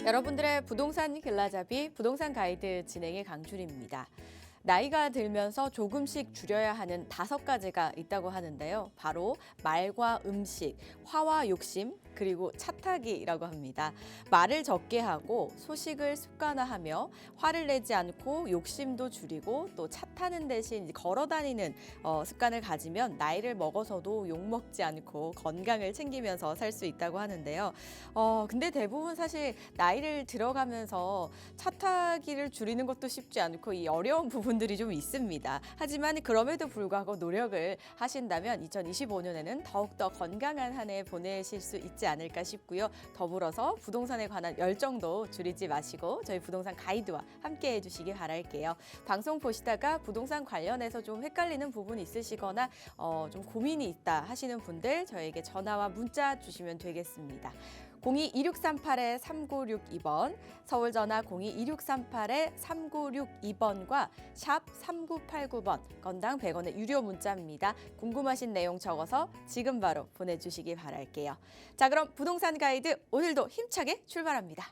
여러분들의 부동산 길라잡이 부동산 가이드 진행의 강준입니다. 나이가 들면서 조금씩 줄여야 하는 5가지가 있다고 하는데요. 바로 말과 음식, 화와 욕심, 그리고 차 타기라고 합니다. 말을 적게 하고 소식을 습관화하며 화를 내지 않고 욕심도 줄이고 또 차 타는 대신 걸어 다니는 습관을 가지면 나이를 먹어서도 욕먹지 않고 건강을 챙기면서 살 수 있다고 하는데요. 근데 대부분 사실 나이를 들어가면서 차 타기를 줄이는 것도 쉽지 않고 이 어려운 부분들이 좀 있습니다. 하지만 그럼에도 불구하고 노력을 하신다면 2025년에는 더욱더 건강한 한 해 보내실 수 있지 않을까 싶고요. 더불어서 부동산에 관한 열정도 줄이지 마시고 저희 부동산 가이드와 함께 해주시기 바랄게요. 방송 보시다가 부동산 관련해서 좀 헷갈리는 부분이 있으시거나 좀 고민이 있다 하시는 분들 저에게 전화와 문자 주시면 되겠습니다. 02-2638-3962번, 서울 전화 02-2638-3962번과 샵 3989번, 건당 100원의 유료 문자입니다. 궁금하신 내용 적어서 지금 바로 보내주시기 바랄게요. 자, 그럼 부동산 가이드 오늘도 힘차게 출발합니다.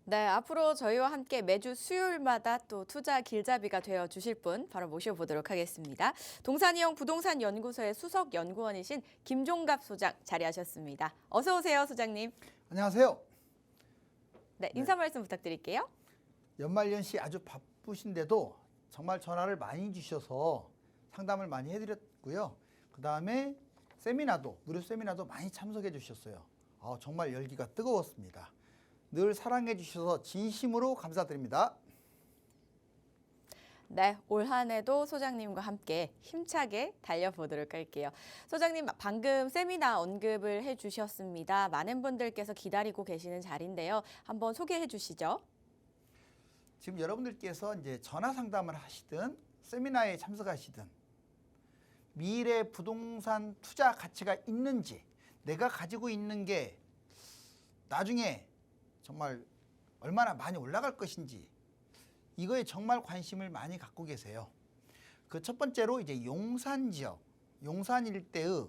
네, 앞으로 저희와 함께 매주 수요일마다 또 투자 길잡이가 되어 주실 분 바로 모셔보도록 하겠습니다. 동산이용 부동산 연구소의 수석 연구원이신 김종갑 소장 자리하셨습니다. 어서 오세요, 소장님. 안녕하세요. 네, 인사 말씀 부탁드릴게요. 연말연시 아주 바쁘신데도 정말 전화를 많이 주셔서 상담을 많이 해드렸고요. 그 다음에 세미나도, 무료 세미나도 많이 참석해 주셨어요. 정말 열기가 뜨거웠습니다. 늘 사랑해 주셔서 진심으로 감사드립니다. 네, 올 한 해도 소장님과 함께 힘차게 달려보도록 할게요. 소장님, 방금 세미나 언급을 해주셨습니다. 많은 분들께서 기다리고 계시는 자리인데요. 한번 소개해 주시죠. 지금 여러분들께서 이제 전화 상담을 하시든 세미나에 참석하시든 미래 부동산 투자 가치가 있는지, 내가 가지고 있는 게 나중에 정말 얼마나 많이 올라갈 것인지 이거에 정말 관심을 많이 갖고 계세요. 그 첫 번째로 이제 용산 지역, 용산 일대의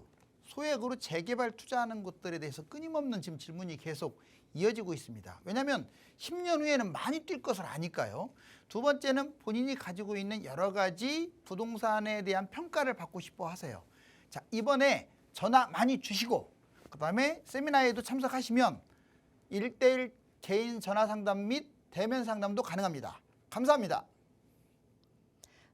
소액으로 재개발 투자하는 곳들에 대해서 끊임없는 지금 질문이 계속 이어지고 있습니다. 왜냐하면 10년 후에는 많이 뛸 것을 아니까요. 두 번째는 본인이 가지고 있는 여러 가지 부동산에 대한 평가를 받고 싶어 하세요. 자, 이번에 전화 많이 주시고 그다음에 세미나에도 참석하시면 1대1 개인 전화 상담 및 대면 상담도 가능합니다. 감사합니다.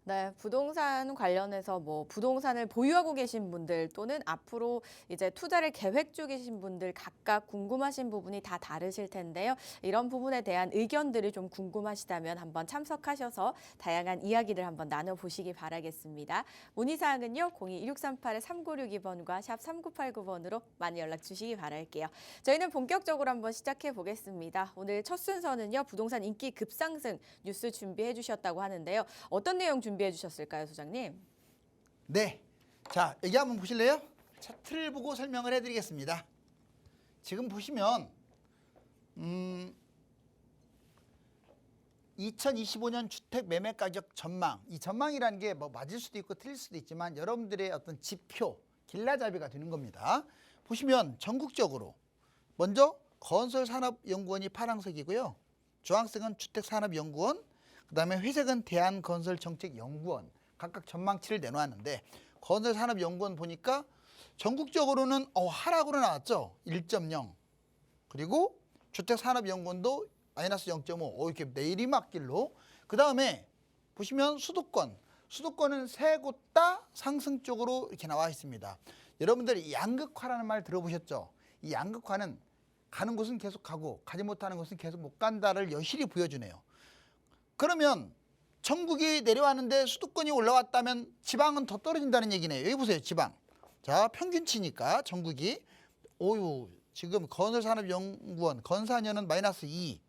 네, 부동산 관련해서 부동산을 보유하고 계신 분들 또는 앞으로 이제 투자를 계획 중이신 분들 각각 궁금하신 부분이 다 다르실 텐데요. 이런 부분에 대한 의견들이 좀 궁금하시다면 한번 참석하셔서 다양한 이야기를 한번 나눠보시기 바라겠습니다. 문의사항은요, 02-2638-3962번과 샵 3989번으로 많이 연락 주시기 바랄게요. 저희는 본격적으로 한번 시작해 보겠습니다. 오늘 첫 순서는요, 부동산 인기 급상승 뉴스 준비해 주셨다고 하는데요. 어떤 내용 준비해 주셨을까요, 소장님? 네, 자 여기 한번 보실래요? 차트를 보고 설명을 해드리겠습니다. 지금 보시면 2025년 주택 매매 가격 전망, 이 전망이라는 게 뭐 맞을 수도 있고 틀릴 수도 있지만 여러분들의 어떤 지표, 길라잡이가 되는 겁니다. 보시면 전국적으로 먼저 건설산업연구원이 파란색이고요. 주황색은 주택산업연구원, 그 다음에 회색은 대한건설정책연구원, 각각 전망치를 내놓았는데 건설산업연구원 보니까 전국적으로는 하락으로 나왔죠. 1.0. 그리고 주택산업연구원도 마이너스 0.5. 이렇게 내리막길로. 그 다음에 보시면 수도권은 세 곳 다 상승 쪽으로 이렇게 나와 있습니다. 여러분들이 양극화라는 말 들어보셨죠? 이 양극화는 가는 곳은 계속 가고 가지 못하는 곳은 계속 못 간다를 여실히 보여주네요. 그러면 전국이 내려왔는데 수도권이 올라왔다면 지방은 더 떨어진다는 얘기네요. 여기 보세요, 지방. 자, 평균치니까 전국이 지금 건설산업연구원 건사년은 마이너스 2,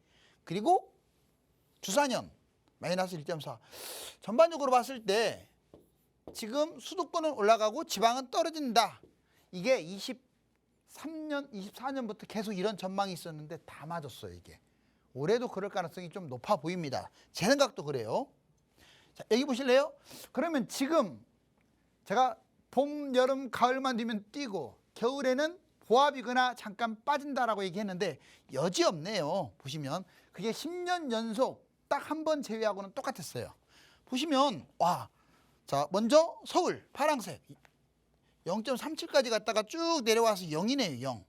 그리고 주사년 마이너스 1.4. 전반적으로 봤을 때 지금 수도권은 올라가고 지방은 떨어진다. 이게 3년, 24년부터 계속 이런 전망이 있었는데 다 맞았어요, 이게. 올해도 그럴 가능성이 좀 높아 보입니다. 제 생각도 그래요. 자, 여기 보실래요? 그러면 지금 제가 봄, 여름, 가을만 되면 뛰고 겨울에는 보합이거나 잠깐 빠진다라고 얘기했는데 여지없네요. 보시면 그게 10년 연속 딱 한 번 제외하고는 똑같았어요. 보시면 와, 자 먼저 서울 파란색 0.37까지 갔다가 쭉 내려와서 0이네요. 0.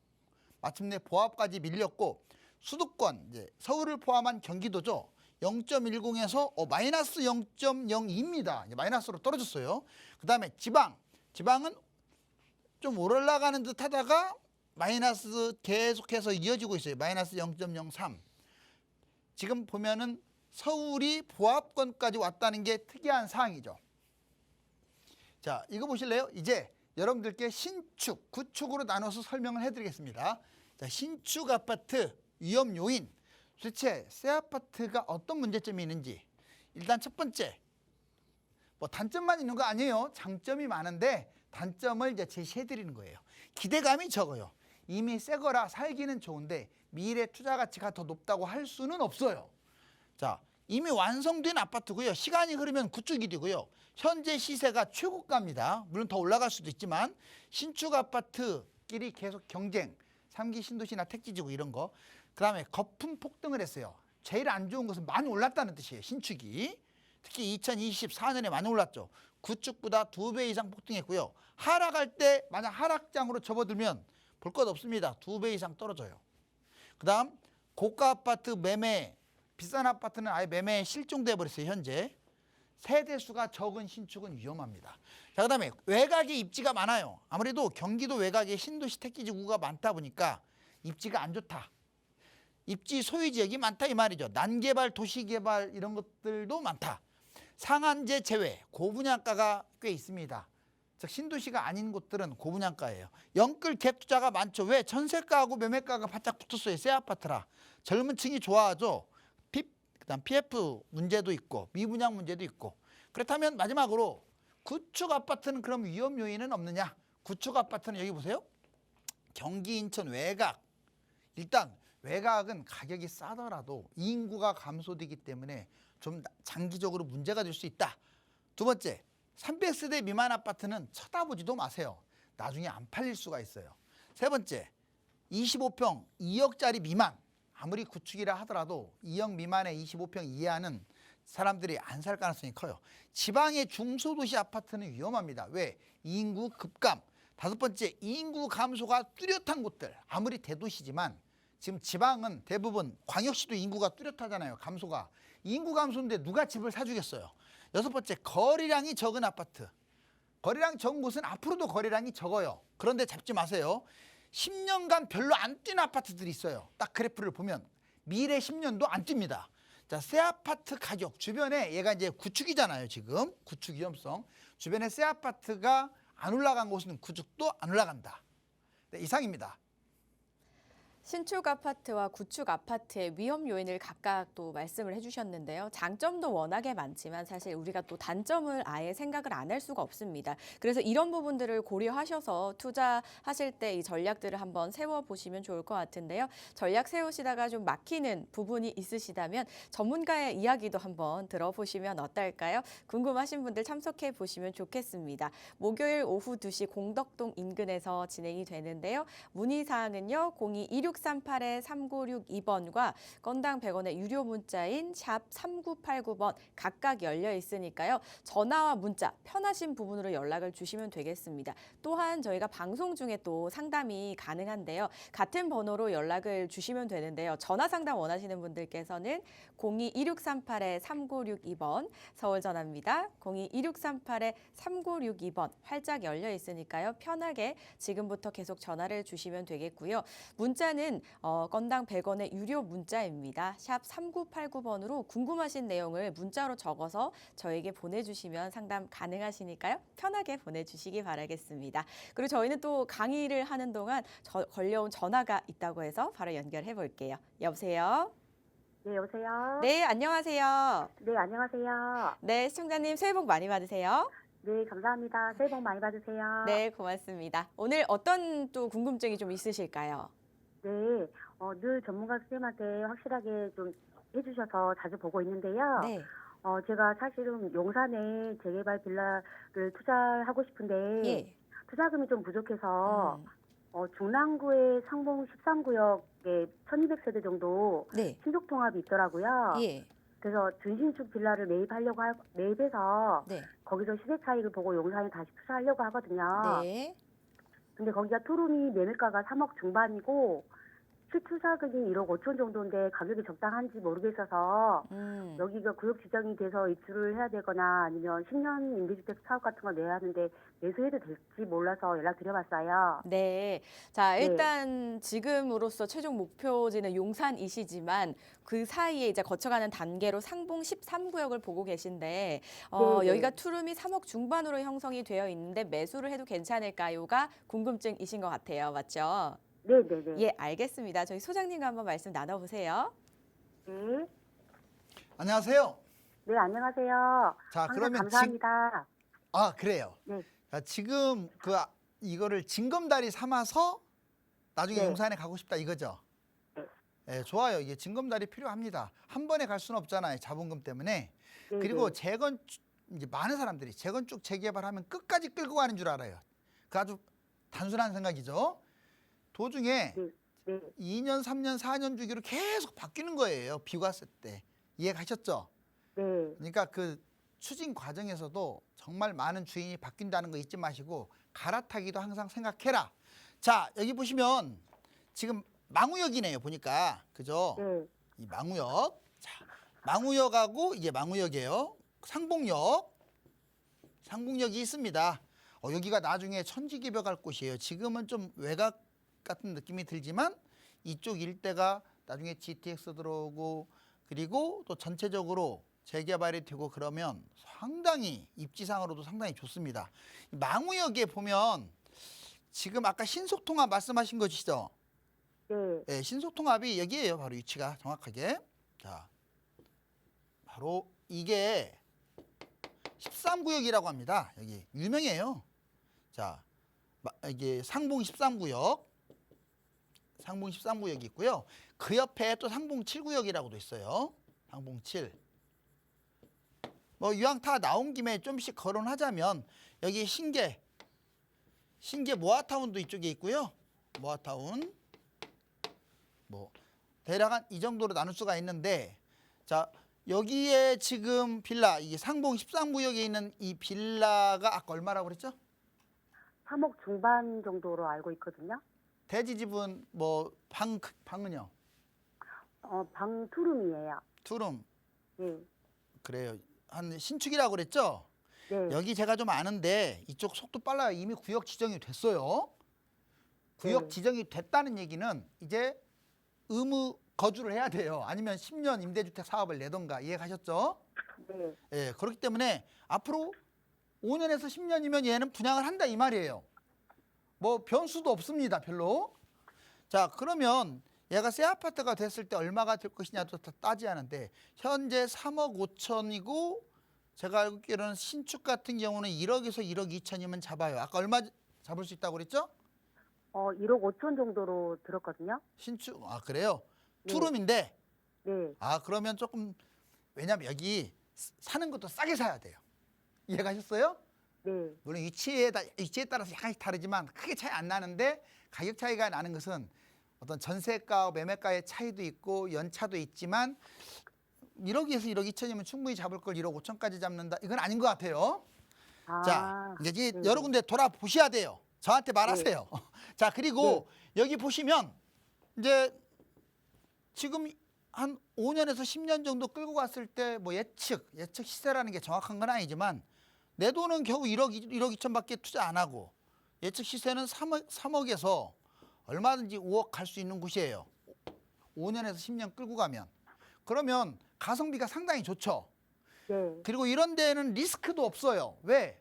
마침내 보합까지 밀렸고 수도권 이제 서울을 포함한 경기도죠. 0.10에서 마이너스 0.02입니다. 마이너스로 떨어졌어요. 그 다음에 지방은 좀 올라가는 듯 하다가 마이너스 계속해서 이어지고 있어요. 마이너스 0.03. 지금 보면은 서울이 보합권까지 왔다는 게 특이한 사항이죠. 자, 이거 보실래요? 이제 여러분들께 신축, 구축으로 나눠서 설명을 해드리겠습니다. 자, 신축 아파트 위험 요인. 도대체 새 아파트가 어떤 문제점이 있는지. 일단 첫 번째, 뭐 단점만 있는 거 아니에요. 장점이 많은데 단점을 이제 제시해 드리는 거예요. 기대감이 적어요. 이미 새 거라 살기는 좋은데 미래 투자 가치가 더 높다고 할 수는 없어요. 자, 이미 완성된 아파트고요. 시간이 흐르면 구축이 되고요. 현재 시세가 최고가입니다. 물론 더 올라갈 수도 있지만 신축 아파트끼리 계속 경쟁, 3기 신도시나 택지지구 이런 거. 그다음에 거품 폭등을 했어요. 제일 안 좋은 것은 많이 올랐다는 뜻이에요. 신축이. 특히 2024년에 많이 올랐죠. 구축보다 2배 이상 폭등했고요. 하락할 때 만약 하락장으로 접어들면 볼 것 없습니다. 2배 이상 떨어져요. 그다음 고가 아파트 매매, 비싼 아파트는 아예 매매에 실종돼 버렸어요. 현재. 세대수가 적은 신축은 위험합니다. 자, 그다음에 외곽에 입지가 많아요. 아무래도 경기도 외곽에 신도시 택지지구가 많다 보니까 입지가 안 좋다. 입지 소유 지역이 많다 이 말이죠. 난개발, 도시개발 이런 것들도 많다. 상한제 제외, 고분양가가 꽤 있습니다. 즉 신도시가 아닌 곳들은 고분양가예요. 영끌 갭 투자가 많죠. 왜? 전세가하고 매매가가 바짝 붙었어요. 새 아파트라. 젊은 층이 좋아하죠. 그다음 PF 문제도 있고 미분양 문제도 있고. 그렇다면 마지막으로 구축 아파트는 그럼 위험 요인은 없느냐? 구축 아파트는 여기 보세요. 경기 인천 외곽. 일단 외곽은 가격이 싸더라도 인구가 감소되기 때문에 좀 장기적으로 문제가 될 수 있다. 두 번째, 300세대 미만 아파트는 쳐다보지도 마세요. 나중에 안 팔릴 수가 있어요. 세 번째, 25평 2억짜리 미만. 아무리 구축이라 하더라도 2억 미만의 25평 이하는 사람들이 안 살 가능성이 커요. 지방의 중소도시 아파트는 위험합니다. 왜? 인구 급감. 다섯 번째, 인구 감소가 뚜렷한 곳들. 아무리 대도시지만 지금 지방은 대부분 광역시도 인구가 뚜렷하잖아요. 감소가. 인구 감소인데 누가 집을 사주겠어요. 여섯 번째, 거래량이 적은 아파트. 거래량 적은 곳은 앞으로도 거래량이 적어요. 그런데 잡지 마세요. 10년간 별로 안 뛴 아파트들이 있어요. 딱 그래프를 보면 미래 10년도 안 뜁니다. 자, 새 아파트 가격 주변에 얘가 이제 구축이잖아요. 지금 구축 위험성. 주변에 새 아파트가 안 올라간 곳은 구축도 안 올라간다. 네, 이상입니다. 신축 아파트와 구축 아파트의 위험 요인을 각각 또 말씀을 해주셨는데요. 장점도 워낙에 많지만 사실 우리가 또 단점을 아예 생각을 안 할 수가 없습니다. 그래서 이런 부분들을 고려하셔서 투자하실 때 이 전략들을 한번 세워보시면 좋을 것 같은데요. 전략 세우시다가 좀 막히는 부분이 있으시다면 전문가의 이야기도 한번 들어보시면 어떨까요? 궁금하신 분들 참석해 보시면 좋겠습니다. 목요일 오후 2시 공덕동 인근에서 진행이 되는데요. 문의사항은요. 02-2638-3962번과 건당 100원의 유료 문자인 샵 3989번 각각 열려 있으니까요. 전화와 문자 편하신 부분으로 연락을 주시면 되겠습니다. 또한 저희가 방송 중에 또 상담이 가능한데요. 같은 번호로 연락을 주시면 되는데요. 전화 상담 원하시는 분들께서는 02-2638-3962번 서울 전화입니다. 02-2638-3962번 활짝 열려 있으니까요. 편하게 지금부터 계속 전화를 주시면 되겠고요. 문자는 건당 100원의 유료 문자입니다. 샵 3989번으로 궁금하신 내용을 문자로 적어서 저에게 보내주시면 상담 가능하시니까요. 편하게 보내주시기 바라겠습니다. 그리고 저희는 또 강의를 하는 동안 걸려온 전화가 있다고 해서 바로 연결해 볼게요. 여보세요? 네, 여보세요? 네, 안녕하세요. 네, 안녕하세요. 네, 시청자님 새해 복 많이 받으세요. 네, 감사합니다. 새해 복 많이 받으세요. 네, 고맙습니다. 오늘 어떤 또 궁금증이 좀 있으실까요? 네, 늘 전문가 선생님한테 확실하게 좀 해주셔서 자주 보고 있는데요. 네. 제가 사실은 용산에 재개발 빌라를 투자하고 싶은데 예. 투자금이 좀 부족해서 음, 중랑구의 상봉 13구역에 1200세대 정도 네. 신속통합이 있더라고요. 예. 그래서 준신축 빌라를 매입해서 네. 거기서 시세 차익을 보고 용산에 다시 투자하려고 하거든요. 네. 근데 거기가 투룸이 매매가가 3억 중반이고 실투자금이 1억 5천 정도인데 가격이 적당한지 모르겠어서 여기가 구역 지정이 돼서 입주를 해야 되거나 아니면 10년 임대주택 사업 같은 거 내야 하는데 매수해도 될지 몰라서 연락드려봤어요. 네. 자, 네, 일단 지금으로서 최종 목표지는 용산이시지만 그 사이에 이제 거쳐가는 단계로 상봉 13구역을 보고 계신데 네, 여기가 네, 투룸이 3억 중반으로 형성이 되어 있는데 매수를 해도 괜찮을까요가 궁금증이신 것 같아요. 맞죠? 네, 네, 네. 예, 알겠습니다. 저희 소장님과 한번 말씀 나눠보세요. 네, 안녕하세요. 네, 안녕하세요. 자, 항상 그러면 감사합니다. 그래요. 네, 자, 지금 이거를 징검다리 삼아서 나중에 네, 용산에 가고 싶다 이거죠. 네, 예, 좋아요. 이게 징검다리 필요합니다. 한 번에 갈 수는 없잖아요. 자본금 때문에. 네, 그리고 네, 이제 많은 사람들이 재건축 재개발하면 끝까지 끌고 가는 줄 알아요. 그 아주 단순한 생각이죠. 도중에 네, 네, 2년, 3년, 4년 주기로 계속 바뀌는 거예요. 비과세 때. 이해 가셨죠? 네, 그러니까 그 추진 과정에서도 정말 많은 주인이 바뀐다는 거 잊지 마시고 갈아타기도 항상 생각해라. 자, 여기 보시면 지금 망우역이네요. 보니까. 그죠? 네, 이 망우역. 자, 망우역하고 이게 망우역이에요. 상봉역이 있습니다. 여기가 나중에 천지개벽할 곳이에요. 지금은 좀 외곽 같은 느낌이 들지만 이쪽 일대가 나중에 GTX 들어오고 그리고 또 전체적으로 재개발이 되고 그러면 상당히 입지상으로도 상당히 좋습니다. 망우역에 보면 지금 아까 신속통합 말씀하신 것이죠. 네, 네, 신속통합이 여기에요. 바로 위치가 정확하게. 자, 바로 이게 13구역이라고 합니다. 여기 유명해요. 자, 이게 상봉 13구역. 상봉 13구역이 있고요. 그 옆에 또 상봉 7구역이라고도 있어요. 상봉 7. 뭐 이왕 다 나온 김에 좀씩 거론하자면 여기 신계 모아타운도 이쪽에 있고요. 모아타운. 뭐 대략 한 이 정도로 나눌 수가 있는데 자, 여기에 지금 빌라 이게 상봉 13구역에 있는 이 빌라가 아까 얼마라고 그랬죠? 3억 중반 정도로 알고 있거든요. 대지 지분 뭐 방은요? 방 투룸이에요. 투룸. 네, 그래요. 한 신축이라고 그랬죠? 네, 여기 제가 좀 아는데 이쪽 속도 빨라요. 이미 구역 지정이 됐어요. 구역 네, 지정이 됐다는 얘기는 이제 의무 거주를 해야 돼요. 아니면 10년 임대주택 사업을 내던가 이해 가셨죠? 네, 예, 그렇기 때문에 앞으로 5년에서 10년이면 얘는 분양을 한다 이 말이에요. 뭐 변수도 없습니다. 별로. 자, 그러면 얘가 새 아파트가 됐을 때 얼마가 될 것이냐도 다 따지하는데 현재 3억 5천이고 제가 알고 있기로는 신축 같은 경우는 1억에서 1억 2천이면 잡아요. 아까 얼마 잡을 수 있다고 그랬죠? 1억 5천 정도로 들었거든요. 신축. 그래요? 네, 투룸인데 네, 그러면 조금 왜냐면 여기 사는 것도 싸게 사야 돼요. 이해 가셨어요? 네, 물론 위치에 따라서 약간씩 다르지만 크게 차이 안 나는데 가격 차이가 나는 것은 어떤 전세가와 매매가의 차이도 있고 연차도 있지만 1억에서 1억 2천이면 충분히 잡을 걸 1억 5천까지 잡는다. 이건 아닌 것 같아요. 자, 이제 네, 여러 군데 돌아보셔야 돼요. 저한테 말하세요. 자, 그리고 여기 보시면 이제 지금 한 5년에서 10년 정도 끌고 갔을 때 뭐 예측 시세라는 게 정확한 건 아니지만 내 돈은 겨우 1억 2천밖에 투자 안 하고 예측 시세는 3억에서 얼마든지 5억 갈 수 있는 곳이에요. 5년에서 10년 끌고 가면. 그러면 가성비가 상당히 좋죠. 네, 그리고 이런 데는 리스크도 없어요. 왜?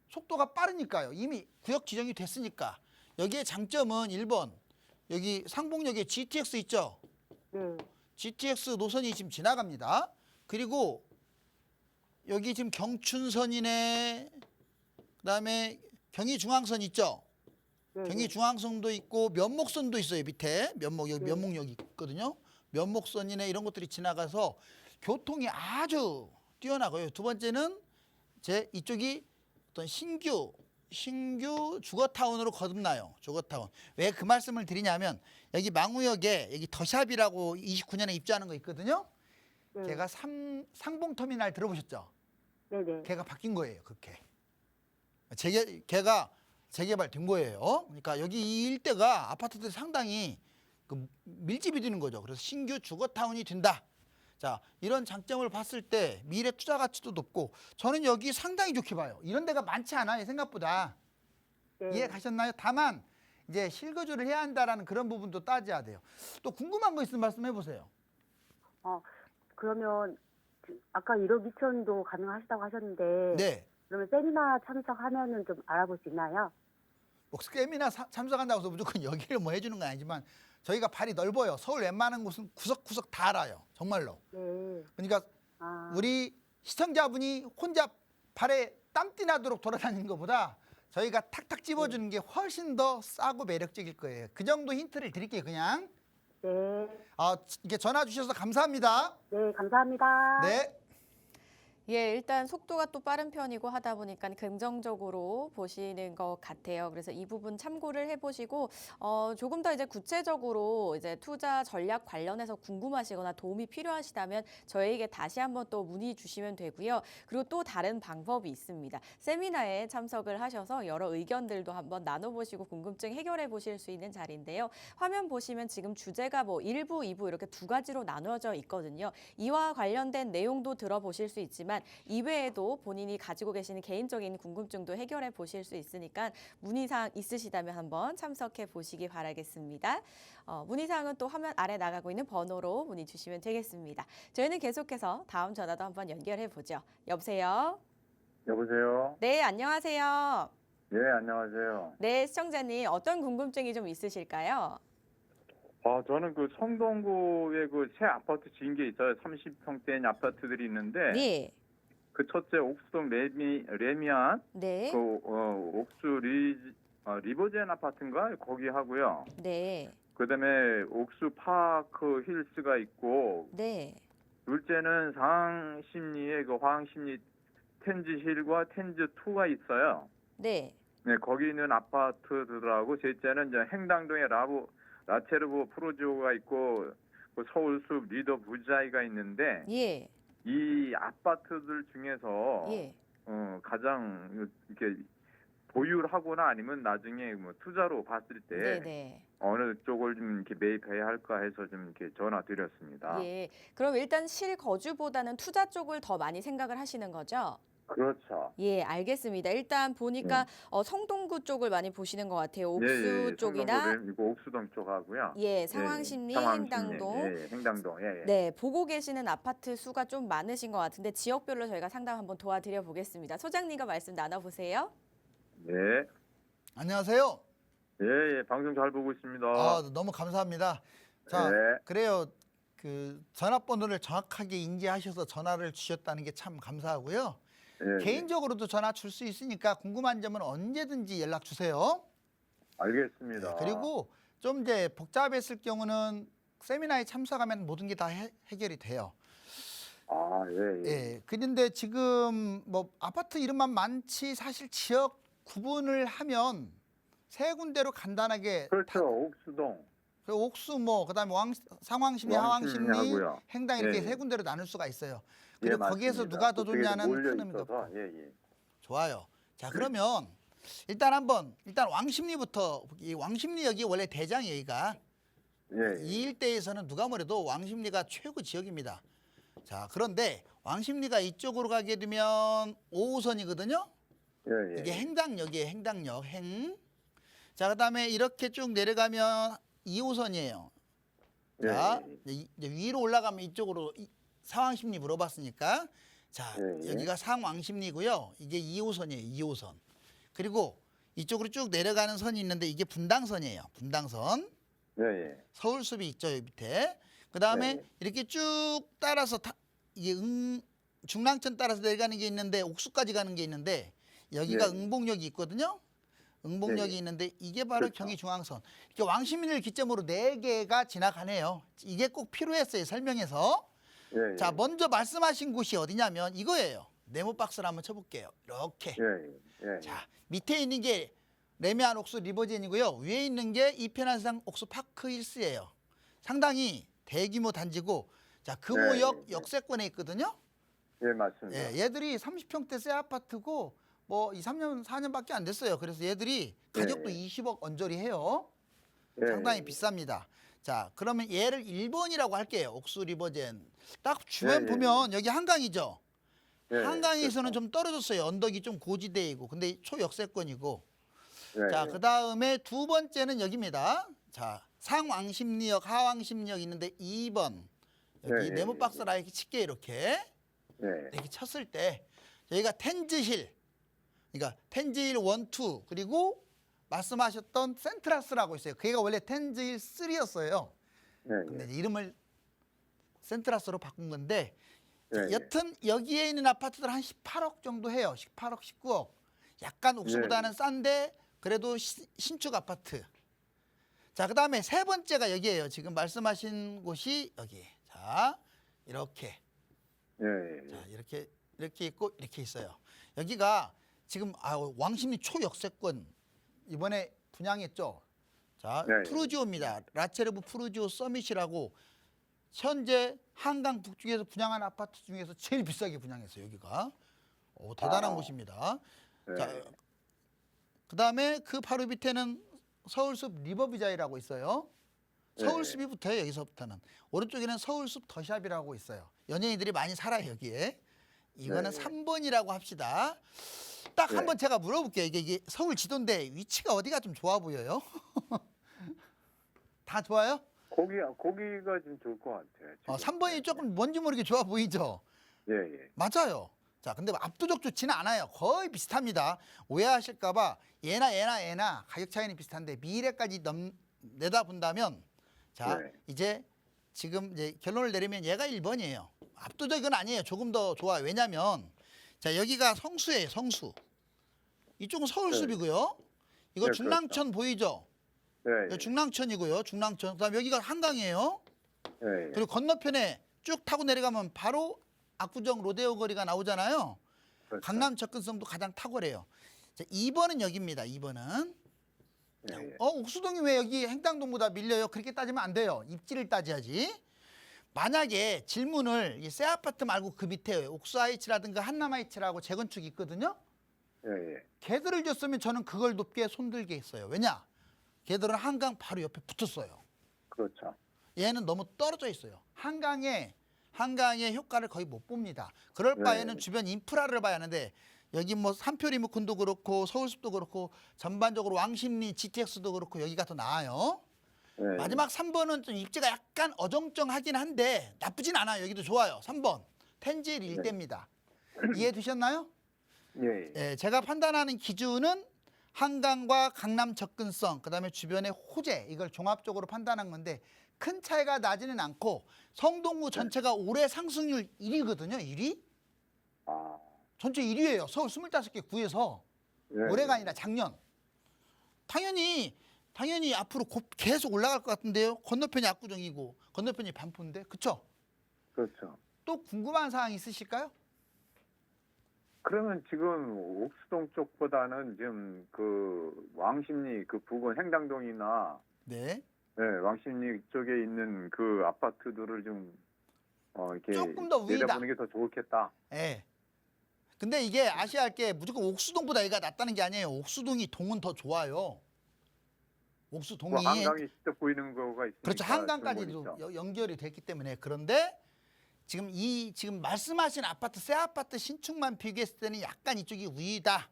속도가 빠르니까요. 이미 구역 지정이 됐으니까. 여기에 장점은 1번. 여기 상봉역에 GTX 있죠? 네, GTX 노선이 지금 지나갑니다. 그리고 여기 지금 경춘선이네. 그다음에 경의중앙선 있죠. 네. 경의중앙선도 있고 면목선도 있어요. 밑에 여기 네. 면목역이 있거든요. 면목선이나 이런 것들이 지나가서 교통이 아주 뛰어나고요. 두 번째는 이쪽이 어떤 신규 주거타운으로 거듭나요. 주거타운. 왜 그 말씀을 드리냐면 여기 망우역에 여기 더샵이라고 29년에 입주하는 거 있거든요. 네. 걔가 상봉터미널 들어보셨죠? 네네. 걔가 바뀐 거예요. 그렇게. 걔가 재개발된 거예요. 그러니까 여기 이 일대가 아파트들이 상당히 그 밀집이 되는 거죠. 그래서 신규 주거타운이 된다. 자, 이런 장점을 봤을 때 미래 투자 가치도 높고 저는 여기 상당히 좋게 봐요. 이런 데가 많지 않아요. 생각보다. 네. 이해 가셨나요? 다만 이제 실거주를 해야 한다라는 그런 부분도 따져야 돼요. 또 궁금한 거 있으면 말씀해 보세요. 그러면 아까 1억 2천도 가능하시다고 하셨는데 네. 그러면 세미나 참석하면은 좀 알아볼 수 있나요? 뭐 세미나 참석한다고 해서 무조건 여기를 뭐 해주는 건 아니지만 저희가 발이 넓어요. 서울 웬만한 곳은 구석구석 다 알아요. 정말로. 네. 그러니까 아, 우리 시청자분이 혼자 발에 땀띠 나도록 돌아다니는 것보다 저희가 탁탁 집어주는 게 훨씬 더 싸고 매력적일 거예요. 그 정도 힌트를 드릴게요. 그냥. 네. 이렇게 전화 주셔서 감사합니다. 네, 감사합니다. 네. 예, 일단 속도가 또 빠른 편이고 하다 보니까 긍정적으로 보시는 것 같아요. 그래서 이 부분 참고를 해보시고 조금 더 이제 구체적으로 이제 투자 전략 관련해서 궁금하시거나 도움이 필요하시다면 저희에게 다시 한번 또 문의 주시면 되고요. 그리고 또 다른 방법이 있습니다. 세미나에 참석을 하셔서 여러 의견들도 한번 나눠보시고 궁금증 해결해 보실 수 있는 자리인데요. 화면 보시면 지금 주제가 뭐 1부, 2부 이렇게 두 가지로 나누어져 있거든요. 이와 관련된 내용도 들어보실 수 있지만 이외에도 본인이 가지고 계시는 개인적인 궁금증도 해결해 보실 수 있으니까 문의사항 있으시다면 한번 참석해 보시기 바라겠습니다. 문의사항은 또 화면 아래 나가고 있는 번호로 문의 주시면 되겠습니다. 저희는 계속해서 다음 전화도 한번 연결해 보죠. 여보세요? 여보세요? 네, 안녕하세요. 예, 안녕하세요. 네, 시청자님 어떤 궁금증이 좀 있으실까요? 저는 그 성동구에 그 새 아파트 지은 게 있어요. 30평대인 아파트들이 있는데, 네. 그 첫째 옥수동 레미안, 네. 그, 옥수 리버젠 아파트인가? 거기 하고요. 네. 그 다음에 옥수 파크 힐스가 있고, 네. 둘째는 상황심리에 그 화항심리 텐즈힐과 텐즈2가 있어요. 네. 네, 거기 있는 아파트들하고, 셋째는 이제 행당동에 라체르브 프로지오가 있고 그 서울숲 리더 부자이가 있는데 예. 이 아파트들 중에서 예. 가장 이렇게 보유하거나 아니면 나중에 뭐 투자로 봤을 때 네네. 어느 쪽을 좀 이렇게 매입해야 할까 해서 좀 이렇게 전화 드렸습니다. 예. 그럼 일단 실거주보다는 투자 쪽을 더 많이 생각을 하시는 거죠? 그렇죠. 예, 알겠습니다. 일단 보니까 성동구 쪽을 많이 보시는 것 같아요. 예, 옥수 예, 쪽이나 성동구를 이거 옥수동 쪽하고요. 예, 상황심리, 상황심리, 행당동. 예, 행당동. 예, 예. 네, 보고 계시는 아파트 수가 좀 많으신 것 같은데 지역별로 저희가 상담 한번 도와드려 보겠습니다. 소장님과 말씀 나눠보세요. 네. 안녕하세요. 예, 예, 방송 잘 보고 있습니다. 너무 감사합니다. 자, 네. 그래요. 그 전화번호를 정확하게 인지하셔서 전화를 주셨다는 게 참 감사하고요. 예, 개인적으로도 전화 줄 수 있으니까 궁금한 점은 언제든지 연락 주세요. 알겠습니다. 그리고 좀 이제 복잡했을 경우는 세미나에 참석하면 모든 게 다 해결이 돼요. 예, 예. 예. 그런데 지금 뭐 아파트 이름만 많지 사실 지역 구분을 하면 세 군데로 간단하게 그렇죠. 옥수동. 그 옥수 뭐 그다음에 상황심리, 하왕심리, 하고요. 행당 이렇게 예, 세 예. 군데로 나눌 수가 있어요. 예, 그리고 거기에서 맞습니다. 누가 더 그쪽에서 좋냐는 몰려 큰 의미가 있어서, 없고. 예, 예. 좋아요. 자, 그러면 일단 왕십리부터 이 왕십리 여기 원래 대장 여기가 예, 이 일대에서는 누가 뭐래도 왕십리가 최고 지역입니다. 자, 그런데 왕십리가 이쪽으로 가게 되면 5호선이거든요. 예, 예. 이게 행당역이에요. 행당역 자, 그다음에 이렇게 쭉 내려가면 2호선이에요. 자, 이제 위로 올라가면 이쪽으로 상황심리 물어봤으니까 자, 예, 예. 여기가 상왕심리고요. 이게 2호선이에요. 2호선. 그리고 이쪽으로 쭉 내려가는 선이 있는데 이게 분당선이에요. 분당선. 예, 예. 서울숲이 있죠, 여기 밑에. 그다음에 네. 이렇게 쭉 따라서 이게 중랑천 따라서 내려가는 게 있는데 옥수까지 가는 게 있는데 여기가 예. 응봉역이 있거든요. 응봉역이 예. 있는데 이게 바로 그렇죠. 경의중앙선. 이렇게 왕십리를 기점으로 4개가 지나가네요. 이게 꼭 필요했어요. 설명해서. 예. 자, 먼저 말씀하신 곳이 어디냐면 이거예요. 네모 박스를 한번 쳐볼게요. 이렇게. 예. 자, 밑에 있는 게 레미안 옥수 리버젠이고요. 위에 있는 게 이편한상 옥수 파크힐스예요. 상당히 대규모 단지고, 자, 금호역 네. 역세권에 있거든요. 예, 맞습니다. 예, 얘들이 30평대 새 아파트고 뭐 2, 3년, 4년밖에 안 됐어요. 그래서 얘들이 가격도 예. 20억 언저리 해요. 예. 상당히 비쌉니다. 자, 그러면 얘를 1번이라고 할게요. 옥수 리버젠. 딱 주변 예. 보면 여기 한강이죠. 예. 한강에서는 그렇죠. 좀 떨어졌어요. 언덕이 좀 고지대이고. 근데 초역세권이고. 예. 자, 그다음에 두 번째는 여기입니다. 자, 상왕십리역, 하왕십리역 있는데 2번. 여기 예. 네모 박스라 이렇게 칠게 이렇게. 예. 이렇게 쳤을 때 여기가 텐즈힐. 그러니까 텐즈힐 1, 2 그리고 말씀하셨던 센트라스라고 있어요. 그게 원래 텐즈힐 3였어요. 근데 예. 이름을 센트라스로 바꾼 건데 자, 예. 여튼 여기에 있는 아파트들 한 18억 정도 해요. 18억, 19억. 약간 옥수보다는 싼데 그래도 신축 아파트. 자, 그다음에 세 번째가 여기예요. 지금 말씀하신 곳이 여기. 자, 이렇게. 예. 자, 이렇게 있고 이렇게 있어요. 여기가 지금 왕십리 초역세권 이번에 분양했죠. 자, 네. 푸르지오입니다. 라체르브 푸르지오 서밋이라고 현재 한강 북쪽에서 분양한 아파트 중에서 제일 비싸게 분양했어요. 여기가. 대단한 곳입니다. 예. 자, 그다음에 그 바로 밑에는 서울숲 리버비자이라고 있어요. 서울숲이 붙어요. 여기서부터는. 오른쪽에는 서울숲 더샵이라고 있어요. 연예인들이 많이 살아요. 여기에. 이거는 네. 3번이라고 합시다. 딱 네. 한번 제가 물어볼게요. 이게 서울 지도인데 위치가 어디가 좀 좋아 보여요? 다 좋아요? 고기가 좀 좋을 것 같아요. 지금. 3번이 조금 뭔지 모르게 좋아 보이죠? 예. 맞아요. 자, 근데 압도적 좋지는 않아요. 거의 비슷합니다. 오해하실까봐 얘나 가격 차이는 비슷한데 미래까지 내다본다면 자, 네. 이제 지금 이제 결론을 내리면 얘가 1번이에요. 압도적은 아니에요. 조금 더 좋아요. 왜냐면 자, 여기가 성수예요. 성수. 이쪽은 서울숲이고요. 이거 네, 중랑천 보이죠? 예. 이거 중랑천이고요. 중랑천. 그다음에 여기가 한강이에요. 예. 그리고 건너편에 쭉 타고 내려가면 바로 압구정 로데오 거리가 나오잖아요. 그렇죠. 강남 접근성도 가장 탁월해요. 자, 2번은 여기입니다. 2번은. 예. 옥수동이 왜 여기 행당동보다 밀려요? 그렇게 따지면 안 돼요. 입지를 따져야지. 만약에 질문을 이 새 아파트 말고 그 밑에 옥수하이츠라든가 한남하이츠라고 재건축이 있거든요. 예. 걔들을 줬으면 저는 그걸 높게 손들게 했어요. 왜냐? 걔들은 한강 바로 옆에 붙었어요. 그렇죠. 얘는 너무 떨어져 있어요. 한강의 효과를 거의 못 봅니다. 그럴 네. 바에는 주변 인프라를 봐야 하는데 여기 뭐 삼표 리모컨도 그렇고 서울숲도 그렇고 전반적으로 왕십리 GTX도 그렇고 여기가 더 나아요. 예. 마지막 3번은 좀 입지가 약간 어정쩡하긴 한데 나쁘진 않아요. 여기도 좋아요. 3번 텐질 일대입니다. 이해되셨나요? 예. 예, 제가 판단하는 기준은 한강과 강남 접근성, 그다음에 주변의 호재 이걸 종합적으로 판단한 건데 큰 차이가 나지는 않고 성동구 전체가 올해 상승률 1위거든요. 1위? 아. 전체 1위예요. 서울 25개 구에서. 예. 올해가 아니라 작년. 당연히 앞으로 계속 올라갈 것 같은데요. 건너편이 압구정이고 건너편이 반포인데. 그쵸? 그렇죠. 또 궁금한 사항 있으실까요? 그러면 지금 옥수동 쪽보다는 지금 그 왕십리 그 부근 행당동이나 네. 왕십리 쪽에 있는 그 아파트들을 좀 이렇게 조금 더 위다. 내다보는 게 더 좋겠다. 예. 근데 이게 아셔야 할 게 무조건 옥수동보다 얘가 낫다는 게 아니에요. 옥수동이 동은 더 좋아요. 옥수동이. 뭐 한강이 직접 보이는 거가 있으니까. 그렇죠. 한강까지도 충분히죠. 연결이 됐기 때문에. 그런데 지금 말씀하신 아파트 새 아파트 신축만 비교했을 때는 약간 이쪽이 우위다.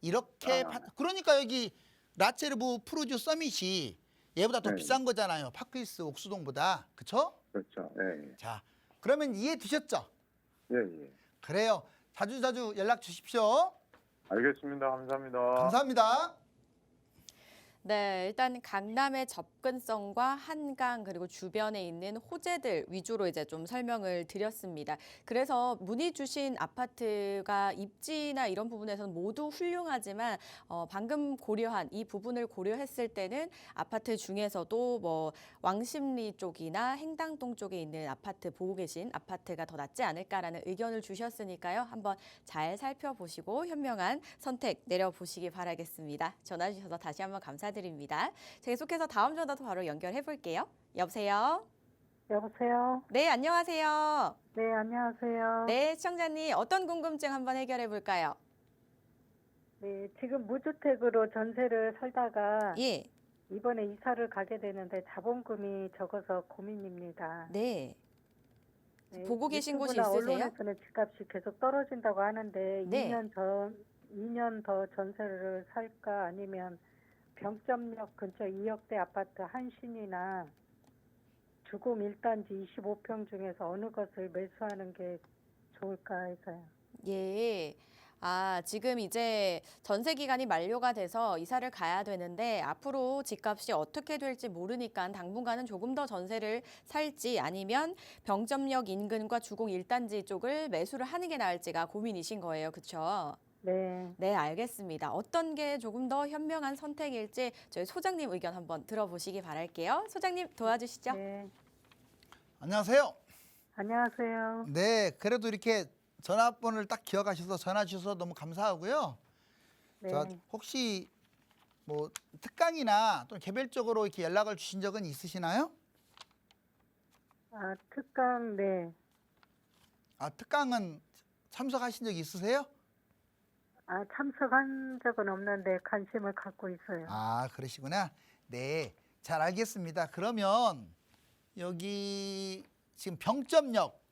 이렇게 그러니까 여기 라체르브 푸르지오 서밋이 얘보다 더 네. 비싼 거잖아요. 파크힐스 옥수동보다. 그렇죠? 그렇죠. 예. 자, 그러면 이해 되셨죠? 예. 그래요. 자주 연락 주십시오. 알겠습니다. 감사합니다. 감사합니다. 네, 일단 강남의 접근 접근성과 한강 그리고 주변에 있는 호재들 위주로 이제 좀 설명을 드렸습니다. 그래서 문의 주신 아파트가 입지나 이런 부분에서는 모두 훌륭하지만 방금 고려한 이 부분을 고려했을 때는 아파트 중에서도 뭐 왕십리 쪽이나 행당동 쪽에 있는 아파트 보고 계신 아파트가 더 낫지 않을까라는 의견을 주셨으니까요. 한번 잘 살펴보시고 현명한 선택 내려보시기 바라겠습니다. 전화 주셔서 다시 한번 감사드립니다. 계속해서 다음 전화도 바로 연결해 볼게요. 여보세요? 여보세요? 네, 안녕하세요. 네, 안녕하세요. 네, 시청자님 어떤 궁금증 한번 해결해 볼까요? 네, 지금 무주택으로 전세를 살다가 예, 이번에 이사를 가게 되는데 자본금이 적어서 고민입니다. 네. 네, 보고 계신 곳이 유튜브나 있으세요? 언론에서는 집값이 계속 떨어진다고 하는데 네. 2년 더 전세를 살까 아니면 병점역 근처 2억대 아파트 한신이나 주공 1단지 25평 중에서 어느 것을 매수하는 게 좋을까 해서요. 예. 아, 지금 이제 전세 기간이 만료가 돼서 이사를 가야 되는데 앞으로 집값이 어떻게 될지 모르니까 당분간은 조금 더 전세를 살지 아니면 병점역 인근과 주공 1단지 쪽을 매수를 하는 게 나을지가 고민이신 거예요. 그렇죠? 네. 네, 알겠습니다. 어떤 게 조금 더 현명한 선택일지 저희 소장님 의견 한번 들어보시기 바랄게요. 소장님 도와주시죠. 네. 안녕하세요. 안녕하세요. 네, 그래도 이렇게 전화번호를 딱 기억하셔서 전화 주셔서 너무 감사하고요. 네. 자, 혹시 뭐 특강이나 또 개별적으로 이렇게 연락을 주신 적은 있으시나요? 아, 특강, 네. 아, 특강은 참석하신 적 있으세요? 아, 참석한 적은 없는데 관심을 갖고 있어요. 아, 그러시구나. 네, 잘 알겠습니다. 그러면 여기 지금 병점역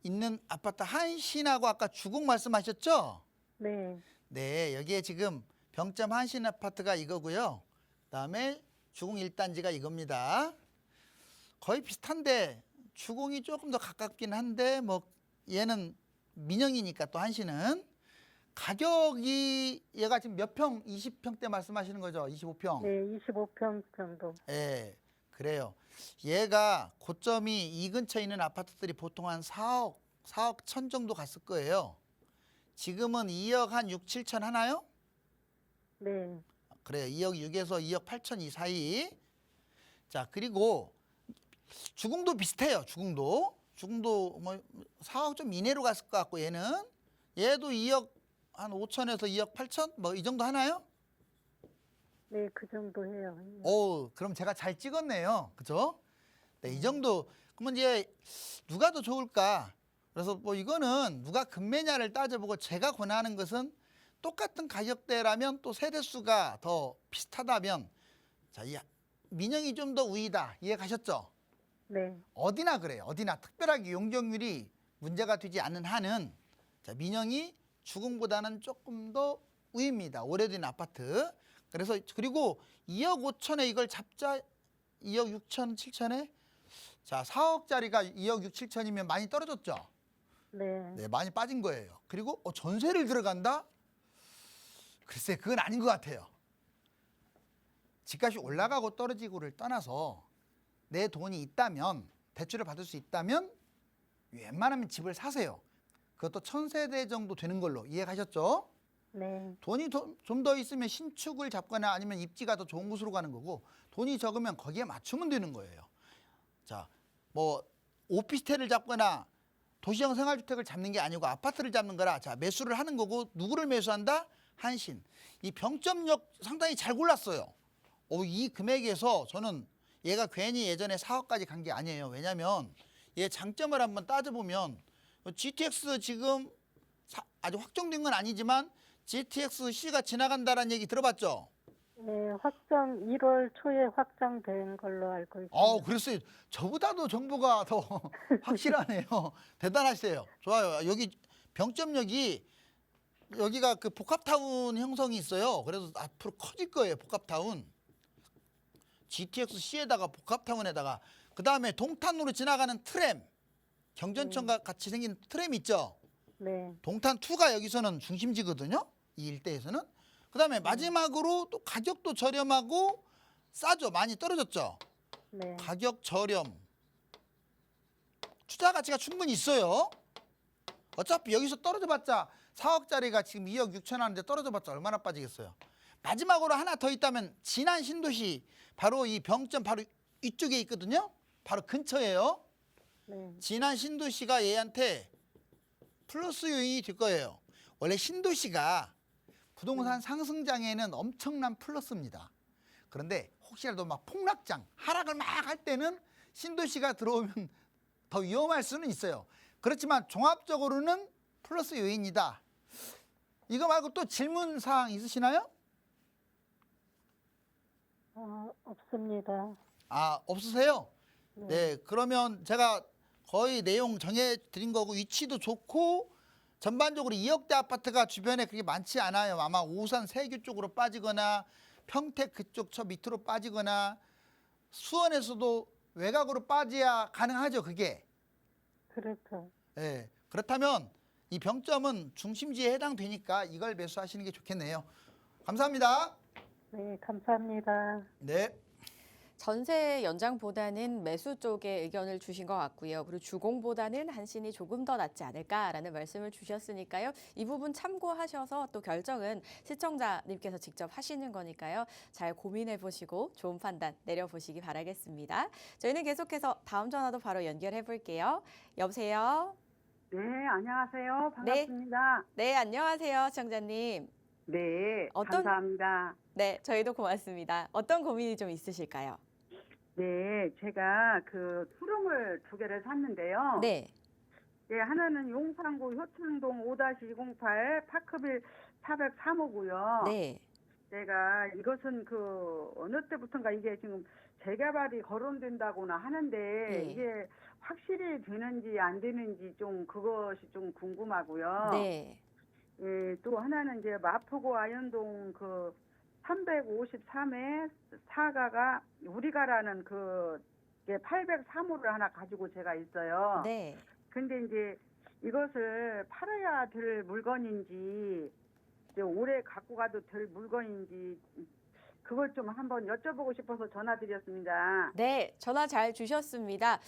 있는 아파트 한신하고 아까 주공 말씀하셨죠? 네. 네, 여기에 지금 병점 한신 아파트가 이거고요. 그다음에 주공 1단지가 이겁니다. 거의 비슷한데 주공이 조금 더 가깝긴 한데 뭐 얘는 민영이니까 또 한신은 가격이 얘가 지금 몇 평? 20평대 말씀하시는 거죠? 25평. 네, 25평 정도. 예, 그래요. 얘가 고점이 이 근처에 있는 아파트들이 보통 한 4억 천 정도 갔을 거예요. 지금은 2억 한 6, 7천 하나요? 네. 그래요. 2억 6에서 2억 8천 이 사이. 자, 그리고 주공도 비슷해요. 주공도 뭐 4억 좀 이내로 갔을 것 같고 얘도 2억 한 5천에서 2억 8천 뭐 이 정도 하나요? 네, 그 정도 해요. 오, 그럼 제가 잘 찍었네요. 그죠? 네, 이 정도. 그러면 이제 누가 더 좋을까? 그래서 뭐 이거는 누가 급매냐를 따져보고 제가 권하는 것은 똑같은 가격대라면 또 세대수가 더 비슷하다면 자, 이 민영이 좀 더 우위다. 이해 가셨죠? 네. 어디나 그래요. 어디나 특별하게 용적률이 문제가 되지 않는 한은 자, 민영이 주공보다는 조금 더 우위입니다. 오래된 아파트. 그래서 그리고 2억 5천에 이걸 잡자 2억 6천 7천에 자 4억짜리가 2억 6, 7천이면 많이 떨어졌죠. 네. 네, 많이 빠진 거예요. 그리고 전세를 들어간다? 글쎄 그건 아닌 것 같아요. 집값이 올라가고 떨어지고를 떠나서 내 돈이 있다면 대출을 받을 수 있다면 웬만하면 집을 사세요. 그것도 1000세대 정도 되는 걸로 이해 가셨죠? 네. 돈이 좀 더 있으면 신축을 잡거나 아니면 입지가 더 좋은 곳으로 가는 거고 돈이 적으면 거기에 맞추면 되는 거예요. 자, 뭐 오피스텔을 잡거나 도시형 생활주택을 잡는 게 아니고 아파트를 잡는 거라 자 매수를 하는 거고 누구를 매수한다? 한신. 이 병점역 상당히 잘 골랐어요. 이 금액에서 저는 얘가 괜히 예전에 4억까지 간 게 아니에요. 왜냐하면 얘 장점을 한번 따져보면 GTX 지금 아직 확정된 건 아니지만 GTX-C가 지나간다는 얘기 들어봤죠? 네, 1월 초에 확정된 걸로 알고 있습니다. 그랬어요. 저보다도 정보가 더 확실하네요. 대단하세요. 좋아요. 여기 병점역이 여기가 그 복합타운 형성이 있어요. 그래서 앞으로 커질 거예요. 복합타운. GTX-C에다가 복합타운에다가 그 다음에 동탄으로 지나가는 트램 경전천과 같이 생긴 트램 있죠? 네. 동탄2가 여기서는 중심지거든요. 이 일대에서는. 그 다음에 마지막으로 또 가격도 저렴하고 싸죠. 많이 떨어졌죠. 네. 가격 저렴. 투자 가치가 충분히 있어요. 어차피 여기서 떨어져봤자 4억짜리가 지금 2억 6천 하는데 떨어져봤자 얼마나 빠지겠어요. 마지막으로 하나 더 있다면 진안 신도시 바로 이 병점 바로 이쪽에 있거든요. 바로 근처예요. 네. 진안 신도시가 얘한테 플러스 요인이 될 거예요. 원래 신도시가 부동산 상승장에는 엄청난 플러스입니다. 그런데 혹시라도 막 폭락장, 하락을 막 할 때는 신도시가 들어오면 더 위험할 수는 있어요. 그렇지만 종합적으로는 플러스 요인이다. 이거 말고 또 질문 사항 있으시나요? 없습니다. 아, 없으세요? 네, 그러면 제가 거의 내용 정해드린 거고 위치도 좋고 전반적으로 2억대 아파트가 주변에 그렇게 많지 않아요. 아마 오산 세교 쪽으로 빠지거나 평택 그쪽 저 밑으로 빠지거나 수원에서도 외곽으로 빠져야 가능하죠. 그게. 그렇죠. 네, 그렇다면 이 병점은 중심지에 해당되니까 이걸 매수하시는 게 좋겠네요. 감사합니다. 네, 감사합니다. 네. 전세 연장보다는 매수 쪽에 의견을 주신 것 같고요. 그리고 주공보다는 한신이 조금 더 낫지 않을까라는 말씀을 주셨으니까요. 이 부분 참고하셔서 또 결정은 시청자님께서 직접 하시는 거니까요. 잘 고민해 보시고 좋은 판단 내려보시기 바라겠습니다. 저희는 계속해서 다음 전화도 바로 연결해 볼게요. 여보세요? 네, 안녕하세요. 반갑습니다. 네, 안녕하세요, 시청자님. 네, 어떤- 감사합니다. 네, 저희도 고맙습니다. 어떤 고민이 좀 있으실까요? 네, 제가 그 투룸을 2개를 샀는데요. 네. 예, 하나는 용산구 효창동 5-208 파크빌 403호고요. 네. 제가 이것은 그 어느 때부턴가 이게 지금 재개발이 거론된다고나 하는데 네. 이게 확실히 되는지 안 되는지 좀 그것이 좀 궁금하고요. 네. 예, 또 하나는 이제 마포구 아현동 그 353에 사가가 우리가라는 그 803호를 하나 가지고 제가 있어요. 네. 근데 이제 이것을 팔아야 될 물건인지 이제 오래 갖고 가도 될 물건인지 그걸 좀 한번 여쭤보고 싶어서 전화드렸습니다. 네, 전화 잘 주셨습니다.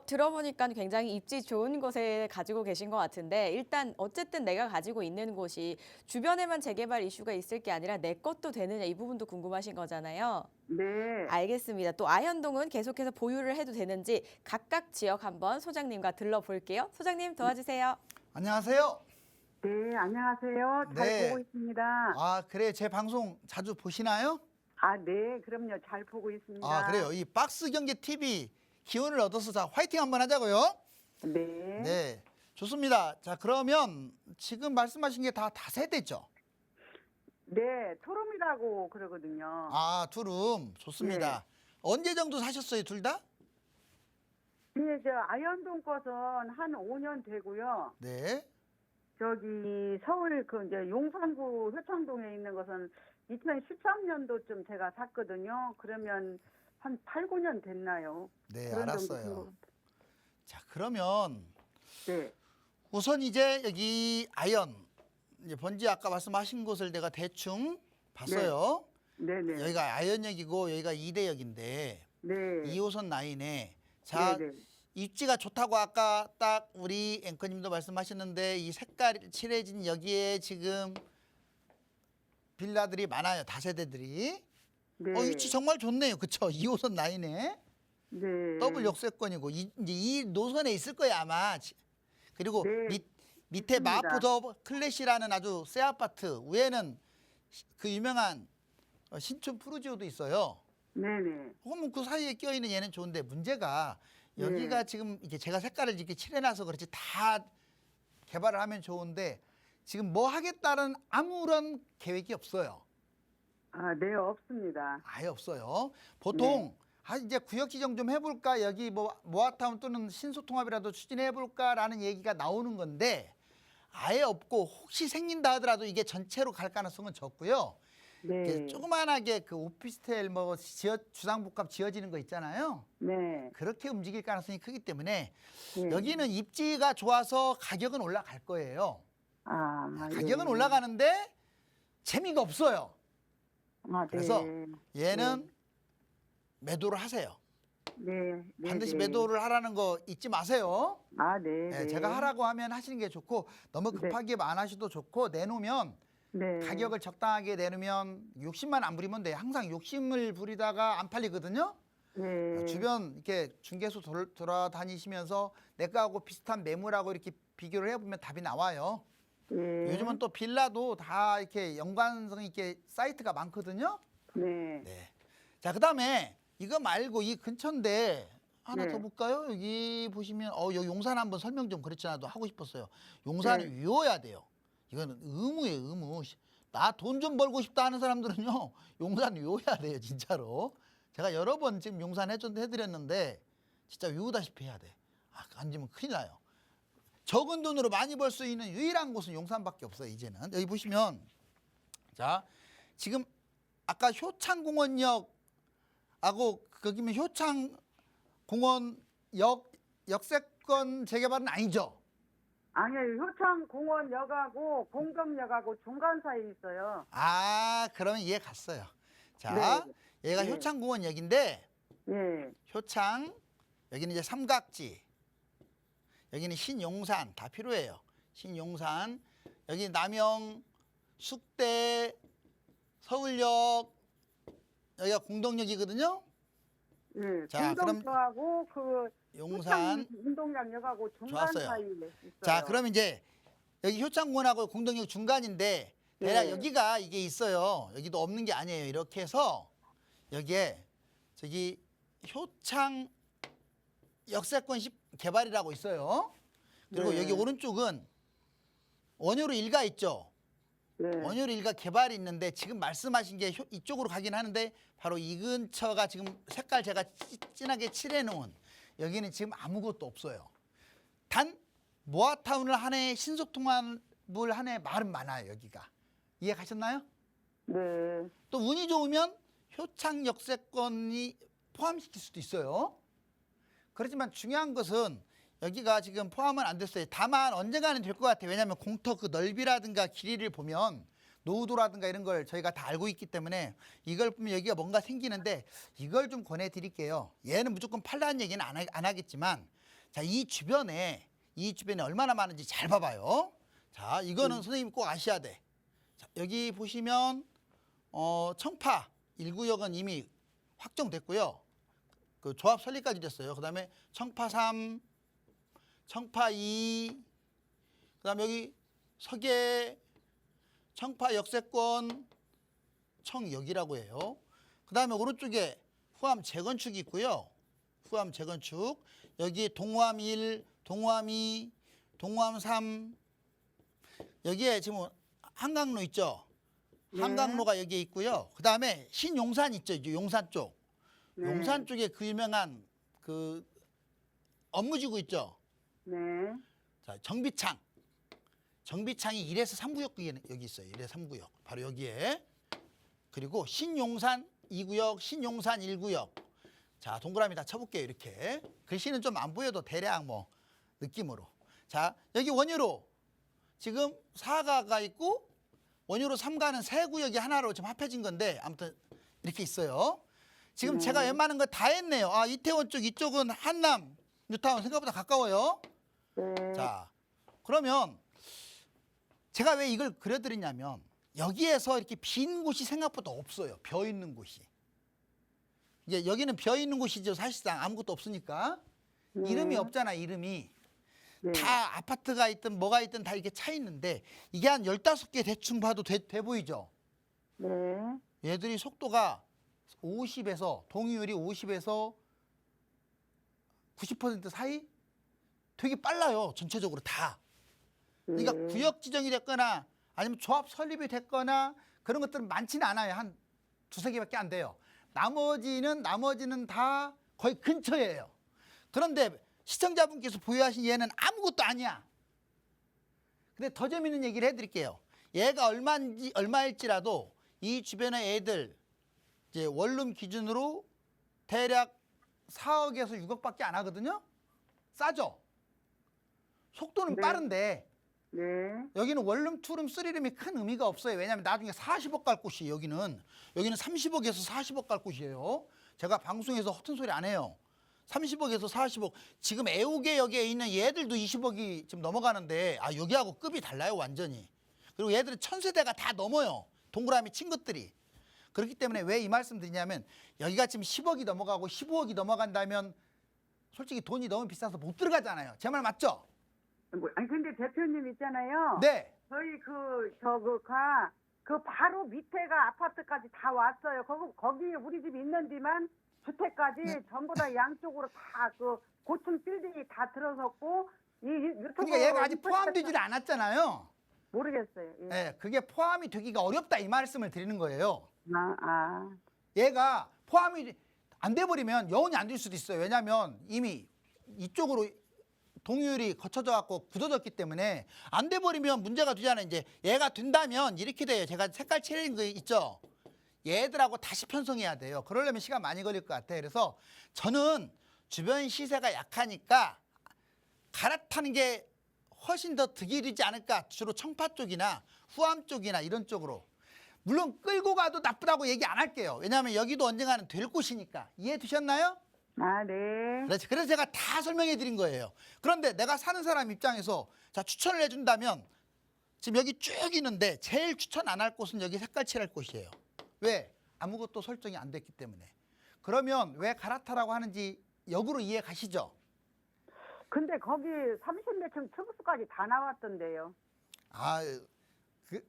들어보니까 굉장히 입지 좋은 곳에 가지고 계신 것 같은데 일단 어쨌든 내가 가지고 있는 곳이 주변에만 재개발 이슈가 있을 게 아니라 내 것도 되느냐 이 부분도 궁금하신 거잖아요. 네. 알겠습니다. 또 아현동은 계속해서 보유를 해도 되는지 각각 지역 한번 소장님과 들러볼게요. 소장님 도와주세요. 안녕하세요. 네, 안녕하세요. 잘 네. 보고 있습니다. 아, 그래. 제 방송 자주 보시나요? 아, 네, 그럼요. 잘 보고 있습니다. 아, 그래요. 이 박스 경제 TV 기운을 얻어서 자, 화이팅 한번 하자고요. 네. 네. 좋습니다. 자, 그러면 지금 말씀하신 게 다 다세대죠? 네, 토롬이라고 그러거든요. 아, 투룸. 좋습니다. 언제 정도 사셨어요, 둘 다? 네, 저 아현동 것은 한 5년 되고요. 네. 저기 서울 그 이제 용산구 효창동에 있는 것은 2013년도쯤 제가 샀거든요. 그러면 한 8, 9년 됐나요? 네, 그런 정도 알았어요. 된 것 자, 그러면 네. 우선 이제 여기 아현 이제 번지 아까 말씀하신 곳을 내가 대충 봤어요. 네네. 여기가 아현역이고 여기가 이대역인데 네. 2호선 라인에 자 네네. 입지가 좋다고 아까 딱 우리 앵커님도 말씀하셨는데 이 색깔이 칠해진 여기에 지금 빌라들이 많아요. 다세대들이. 네. 위치 정말 좋네요. 그쵸? 2호선 라인에 네. 더블 역세권이고 이제 이 노선에 있을 거예요 아마. 그리고 네, 밑에 있습니다. 마포 더 클래시라는 아주 새 아파트 위에는 그 유명한 신촌 푸르지오도 있어요. 네네. 그러면 그 사이에 껴있는 얘는 좋은데 문제가 여기가 네. 지금 이게 제가 색깔을 이렇게 칠해놔서 그렇지 다 개발을 하면 좋은데 지금 뭐 하겠다는 아무런 계획이 없어요. 아, 네, 없습니다. 아예 없어요. 보통 이제 구역 지정 좀 해볼까 여기 뭐 모아타운 또는 신소통합이라도 추진해볼까라는 얘기가 나오는 건데 아예 없고 혹시 생긴다 하더라도 이게 전체로 갈 가능성은 적고요. 네. 이렇게 조그만하게 그 오피스텔 뭐 주상복합 지어지는 거 있잖아요. 네. 그렇게 움직일 가능성이 크기 때문에 네. 여기는 입지가 좋아서 가격은 올라갈 거예요. 아, 가격은 예. 올라가는데 재미가 없어요. 아, 네. 그래서 얘는 매도를 하세요. 네. 네. 반드시 네. 매도를 하라는 거 잊지 마세요. 아, 네. 네, 네. 제가 하라고 하면 하시는 게 좋고 너무 급하게 안 하셔도 좋고 내놓으면 네. 가격을 적당하게 내놓으면 욕심만 안 부리면 돼요. 항상 욕심을 부리다가 안 팔리거든요. 네. 주변 이렇게 중개소 돌아다니시면서 내 거하고 비슷한 매물하고 이렇게 비교를 해보면 답이 나와요. 네. 요즘은 또 빌라도 다 이렇게 연관성 있게 사이트가 많거든요. 네. 네. 자, 그다음에 이거 말고 이 근처인데 하나 네. 더 볼까요? 여기 보시면 여기 용산 한번 설명 좀 그렇지 않아도 하고 싶었어요. 용산이 네. 위워야 돼요. 이거는 의무예요, 의무. 나 돈 좀 벌고 싶다 하는 사람들은요, 용산 위워야 돼요, 진짜로. 제가 여러 번 지금 용산 해드렸는데 진짜 위우다시피 해야 돼. 안 지면 큰일 나요. 적은 돈으로 많이 벌 수 있는 유일한 곳은 용산밖에 없어요, 이제는. 여기 보시면 자, 지금 아까 효창공원역하고 거기면 효창공원역 역세권 재개발은 아니죠? 아니요, 효창공원역하고 공덕역하고 중간 사이에 있어요. 그러면 이해 갔어요. 자, 네. 얘가 네. 효창공원역인데 네. 효창, 여기는 이제 삼각지, 여기는 신용산 다 필요해요. 신용산, 여기 남영, 숙대, 서울역, 여기가 공덕역이거든요. 네. 자, 그럼 공덕역하고 그 용산. 운동장역하고 중간 좋았어요. 사이에 있어요. 자, 그럼 이제 여기 효창공원하고 공덕역 중간인데 대략 네. 여기가 이게 있어요. 여기도 없는 게 아니에요. 이렇게 해서 여기에 저기 효창 역세권 개발이라고 있어요. 그리고 네. 여기 오른쪽은 원효로 일가 있죠. 네. 원효로 일가 개발이 있는데 지금 말씀하신 게 이쪽으로 가긴 하는데 바로 이 근처가 지금 색깔 제가 진하게 칠해 놓은 여기는 지금 아무것도 없어요. 단 모아타운을 한 해 신속통합을 한 해 말은 많아요. 여기가. 이해 가셨나요? 네. 또 운이 좋으면 효창 역세권이 포함시킬 수도 있어요. 그렇지만 중요한 것은 여기가 지금 포함은 안 됐어요. 다만 언젠가는 될 것 같아요. 왜냐하면 공터 그 넓이라든가 길이를 보면 노후도라든가 이런 걸 저희가 다 알고 있기 때문에 이걸 보면 여기가 뭔가 생기는데 이걸 좀 권해드릴게요. 얘는 무조건 팔라는 얘기는 안 하겠지만 자, 이 주변에 얼마나 많은지 잘 봐봐요. 자, 이거는 선생님이 꼭 아셔야 돼. 자, 여기 보시면 청파 1구역은 이미 확정됐고요. 그 조합 설립까지 됐어요. 그다음에 청파 3, 청파 2, 그다음에 여기 서계 청파 역세권 청역이라고 해요. 그다음에 오른쪽에 후암 재건축이 있고요. 후암 재건축. 여기 동암 1, 동암 2, 동암 3. 여기에 지금 한강로 있죠. 네. 한강로가 여기에 있고요. 그다음에 신용산 있죠. 이제 용산 쪽. 네. 용산 쪽에 그 유명한 그 업무지구 있죠. 네. 자, 정비창. 정비창이 1에서 3구역 여기 있어요. 1에서 3구역. 바로 여기에. 그리고 신용산 2구역, 신용산 1구역. 자, 동그라미 다 쳐볼게요. 이렇게. 글씨는 좀 안 보여도 대략 뭐 느낌으로. 자, 여기 원효로 지금 4가가 있고 원효로 3가는 세 구역이 하나로 지금 합해진 건데 아무튼 이렇게 있어요. 지금 제가 웬만한 거 다 했네요. 이태원 쪽 이쪽은 한남, 뉴타운 생각보다 가까워요. 네. 자, 그러면 제가 왜 이걸 그려드리냐면 여기에서 이렇게 빈 곳이 생각보다 없어요. 벼 있는 곳이. 이제 여기는 벼 있는 곳이죠. 사실상 아무것도 없으니까. 이름이 없잖아, 이름이. 네. 다 아파트가 있든 뭐가 있든 다 이렇게 차 있는데 이게 한 15개 대충 봐도 돼 보이죠? 네. 얘들이 속도가 50에서 동의율이 50에서 90% 사이? 되게 빨라요. 전체적으로 다. 그러니까 네. 구역 지정이 됐거나 아니면 조합 설립이 됐거나 그런 것들은 많지는 않아요. 한 두세 개밖에 안 돼요. 나머지는 다 거의 근처예요. 그런데 시청자분께서 보유하신 얘는 아무것도 아니야. 근데 더 재밌는 얘기를 해드릴게요. 얘가 얼마일지라도 이 주변의 애들 이제 원룸 기준으로 대략 4억에서 6억밖에 안 하거든요. 싸죠? 속도는 네. 빠른데 네. 여기는 원룸, 투룸, 쓰리룸이 큰 의미가 없어요. 왜냐하면 나중에 40억 갈 곳이 여기는 30억에서 40억 갈 곳이에요. 제가 방송에서 허튼 소리 안 해요. 30억에서 40억. 지금 애우개역에 있는 얘들도 20억이 지금 넘어가는데 아 여기하고 급이 달라요 완전히. 그리고 얘들은 1000세대가 다 넘어요. 동그라미 친 것들이. 그렇기 때문에 왜 이 말씀 드리냐면 여기가 지금 10억이 넘어가고 15억이 넘어간다면 솔직히 돈이 너무 비싸서 못 들어가잖아요. 제 말 맞죠? 아니 근데 대표님 있잖아요. 네. 저희 그 바로 밑에가 아파트까지 다 왔어요. 거기 우리 집 있는 데만 주택까지 네. 전부 다 양쪽으로 다 그 고층 빌딩이 다 들어섰고 이 유튜브 그러니까 얘가 아직 포함되질 않았잖아요. 모르겠어요. 예. 네, 그게 포함이 되기가 어렵다 이 말씀을 드리는 거예요. 아. 얘가 포함이 안 돼버리면 여운이 안 될 수도 있어요. 왜냐하면 이미 이쪽으로 동률이 거쳐져 갖고 굳어졌기 때문에 안 돼버리면 문제가 되잖아요. 이제 얘가 된다면 이렇게 돼요. 제가 색깔 칠한 거 있죠. 얘들하고 다시 편성해야 돼요. 그러려면 시간 많이 걸릴 것 같아요. 그래서 저는 주변 시세가 약하니까 갈아타는 게 훨씬 더 득이 되지 않을까. 주로 청파 쪽이나 후암 쪽이나 이런 쪽으로. 물론 끌고 가도 나쁘다고 얘기 안 할게요. 왜냐하면 여기도 언젠가는 될 곳이니까. 이해 되셨나요? 아, 네. 그렇지. 그래서 제가 다 설명해 드린 거예요. 그런데 내가 사는 사람 입장에서 자 추천을 해준다면 지금 여기 쭉 있는데 제일 추천 안 할 곳은 여기 색깔 칠할 곳이에요. 왜? 아무것도 설정이 안 됐기 때문에. 그러면 왜 갈아타라고 하는지 역으로 이해 가시죠? 근데 거기 30몇 층 층수까지 다 나왔던데요. 아,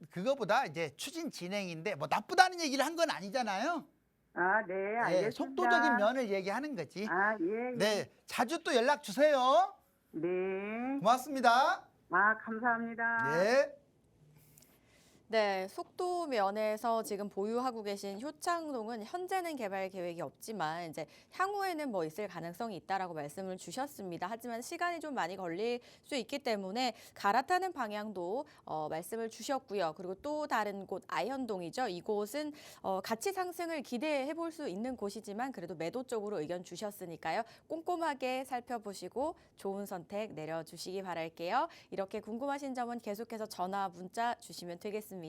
그거보다 이제 추진 진행인데 뭐 나쁘다는 얘기를 한 건 아니잖아요. 아, 네, 알겠습니다. 네, 속도적인 면을 얘기하는 거지. 아, 예, 예. 네, 자주 또 연락 주세요. 네. 고맙습니다. 아, 감사합니다. 네. 네, 속도 면에서 지금 보유하고 계신 효창동은 현재는 개발 계획이 없지만 이제 향후에는 뭐 있을 가능성이 있다라고 말씀을 주셨습니다. 하지만 시간이 좀 많이 걸릴 수 있기 때문에 갈아타는 방향도 말씀을 주셨고요. 그리고 또 다른 곳 아현동이죠. 이곳은 가치 상승을 기대해 볼 수 있는 곳이지만 그래도 매도 쪽으로 의견 주셨으니까요. 꼼꼼하게 살펴보시고 좋은 선택 내려주시기 바랄게요. 이렇게 궁금하신 점은 계속해서 전화, 문자 주시면 되겠습니다.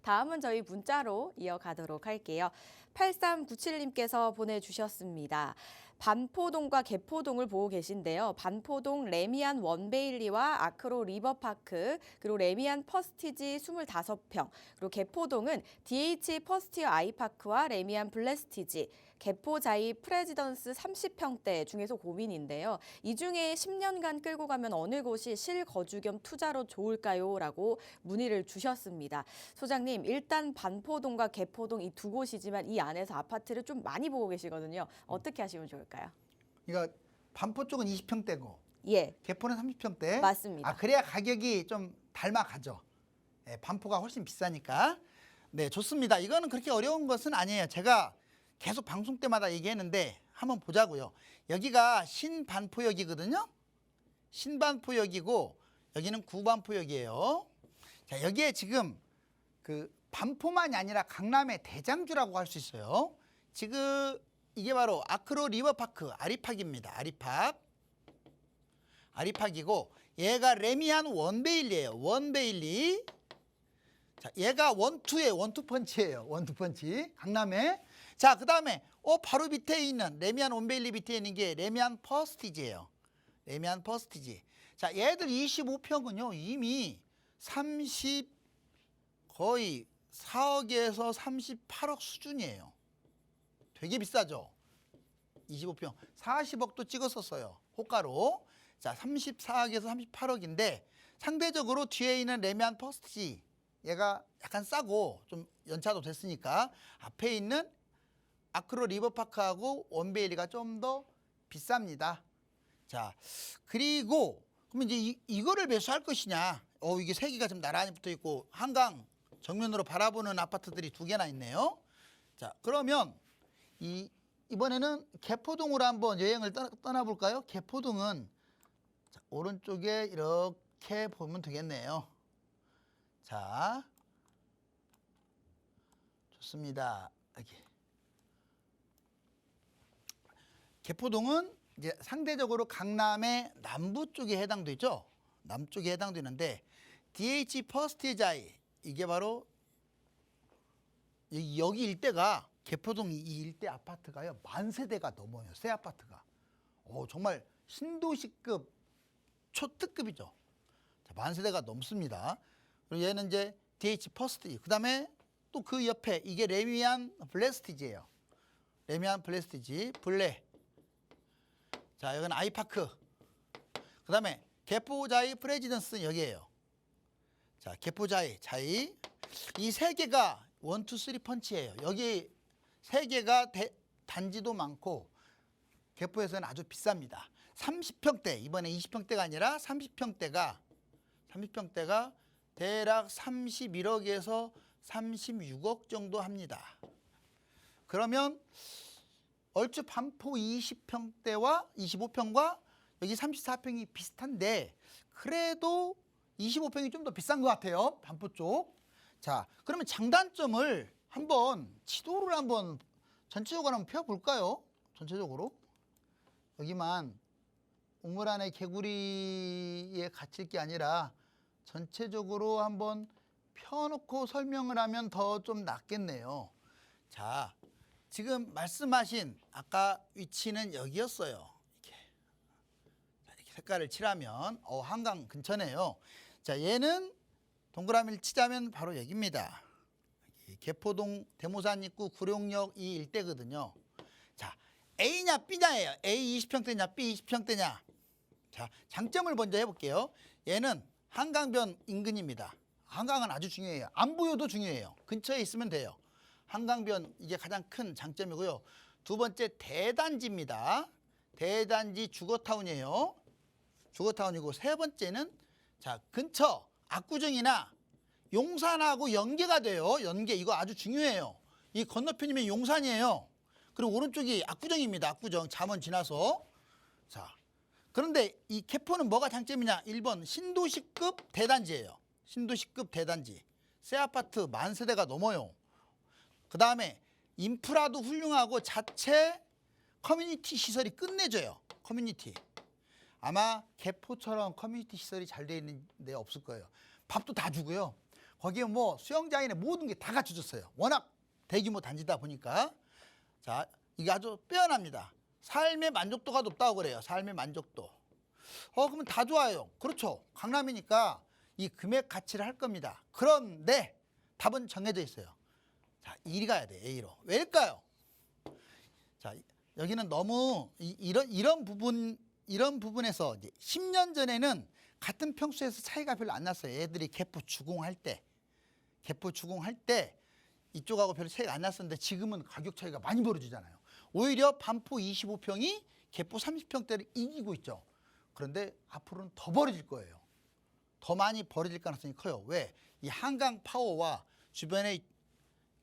다음은 저희 문자로 이어가도록 할게요. 8397님께서 보내주셨습니다. 반포동과 개포동을 보고 계신데요. 반포동 레미안 원베일리와 아크로 리버파크, 그리고 레미안 퍼스티지 25평, 그리고 개포동은 DH 퍼스티어 아이파크와 레미안 블레스티지, 개포자이 프레지던스 30평대 중에서 고민인데요. 이 중에 10년간 끌고 가면 어느 곳이 실거주 겸 투자로 좋을까요? 라고 문의를 주셨습니다. 소장님, 일단 반포동과 개포동 이 두 곳이지만 이 안에서 아파트를 좀 많이 보고 계시거든요. 어떻게 하시면 좋을까요? 그러니까 반포 쪽은 20평대고 예, 개포는 30평대. 맞습니다. 아, 그래야 가격이 좀 닮아가죠. 네, 반포가 훨씬 비싸니까. 네, 좋습니다. 이거는 그렇게 어려운 것은 아니에요. 제가 계속 방송 때마다 얘기했는데 한번 보자고요. 여기가 신반포역이거든요. 신반포역이고 여기는 구반포역이에요. 자, 여기에 지금 그 반포만이 아니라 강남의 대장주라고 할 수 있어요. 지금 이게 바로 아크로 리버파크 아리팍입니다. 아리팍이고 얘가 레미안 원베일리예요. 원베일리. 자, 얘가 원투예요. 원투펀치예요. 원투펀치. 강남에. 자, 그다음에 바로 밑에 있는 레미안 원베일리 밑에 있는 게 레미안 퍼스티지예요. 레미안 퍼스티지. 자, 얘들 25평은요. 이미 거의 4억에서 38억 수준이에요. 되게 비싸죠. 25평. 40억도 찍었었어요. 호가로. 자, 34억에서 38억인데 상대적으로 뒤에 있는 레미안 퍼스티지 얘가 약간 싸고 좀 연차도 됐으니까 앞에 있는 아크로 리버파크하고 원베일리가 좀 더 비쌉니다. 자, 그리고 그러면 이제 이거를 매수할 것이냐? 이게 세 개가 좀 나란히 붙어 있고 한강 정면으로 바라보는 아파트들이 두 개나 있네요. 자, 그러면 이번에는 개포동으로 한번 여행을 떠나볼까요? 개포동은 자, 오른쪽에 이렇게 보면 되겠네요. 자, 좋습니다. 여기. 개포동은 이제 상대적으로 강남의 남부 쪽에 해당되죠. 남쪽에 해당되는데 DH 퍼스티자이 이게 바로 여기 일대가 개포동 이 일대 아파트가요 10,000세대가 넘어요. 새 아파트가. 정말 신도시급 초특급이죠. 자, 10,000세대가 넘습니다. 그리고 얘는 이제 DH 퍼스티지. 그다음에 또 그 옆에 이게 레미안 블레스티지예요. 레미안 블레스티지 블레. 자, 여기는 아이파크. 그다음에 개포자이 프레지던스는 여기예요. 자, 개포자이 자이 이 세 개가 1, 2, 3 펀치예요. 여기 세 개가 단지도 많고 개포에서는 아주 비쌉니다. 30평대 이번에 20평대가 아니라 30평대가 대략 31억에서 36억 정도 합니다. 그러면 얼추 반포 20평대와 25평과 여기 34평이 비슷한데 그래도 25평이 좀 더 비싼 것 같아요. 반포 쪽. 자, 그러면 장단점을 한번 지도를 한번 전체적으로 한번 펴볼까요? 전체적으로. 여기만 우물 안에 개구리에 갇힐 게 아니라 전체적으로 한번 펴놓고 설명을 하면 더 좀 낫겠네요. 자, 지금 말씀하신 아까 위치는 여기였어요. 이렇게 색깔을 칠하면 한강 근처네요. 자, 얘는 동그라미를 치자면 바로 여기입니다. 개포동 대모산 입구 구룡역 이 일대거든요. 자, A냐 B냐예요. A 20평대냐 B 20평대냐. 자, 장점을 먼저 해볼게요. 얘는 한강변 인근입니다. 한강은 아주 중요해요. 안 보여도 중요해요. 근처에 있으면 돼요. 한강변 이게 가장 큰 장점이고요. 두 번째 대단지입니다. 대단지 주거타운이에요. 주거타운이고 세 번째는 자, 근처 압구정이나 용산하고 연계가 돼요. 연계 이거 아주 중요해요. 이 건너편이면 용산이에요. 그리고 오른쪽이 압구정입니다. 압구정 잠원 지나서. 자, 그런데 이 개포는 뭐가 장점이냐? 1번 신도시급 대단지예요. 신도시급 대단지. 새 아파트 10,000세대가 넘어요. 그 다음에 인프라도 훌륭하고 자체 커뮤니티 시설이 끝내줘요. 커뮤니티. 아마 개포처럼 커뮤니티 시설이 잘 돼 있는 데 없을 거예요. 밥도 다 주고요. 거기에 뭐 수영장이나 모든 게 다 갖춰졌어요. 워낙 대규모 단지다 보니까. 자, 이게 아주 빼어납니다. 삶의 만족도가 높다고 그래요. 삶의 만족도. 그러면 다 좋아요. 그렇죠. 강남이니까 이 금액 가치를 할 겁니다. 그런데 답은 정해져 있어요. 자, 1위 가야 돼. A로. 왜일까요? 자, 여기는 너무 이런 부분에서 이제 10년 전에는 같은 평수에서 차이가 별로 안 났어요. 애들이 개포 주공할 때 이쪽하고 별로 차이가 안 났었는데 지금은 가격 차이가 많이 벌어지잖아요. 오히려 반포 25평이 개포 30평대를 이기고 있죠. 그런데 앞으로는 더 벌어질 거예요. 더 많이 벌어질 가능성이 커요. 왜? 이 한강 파워와 주변의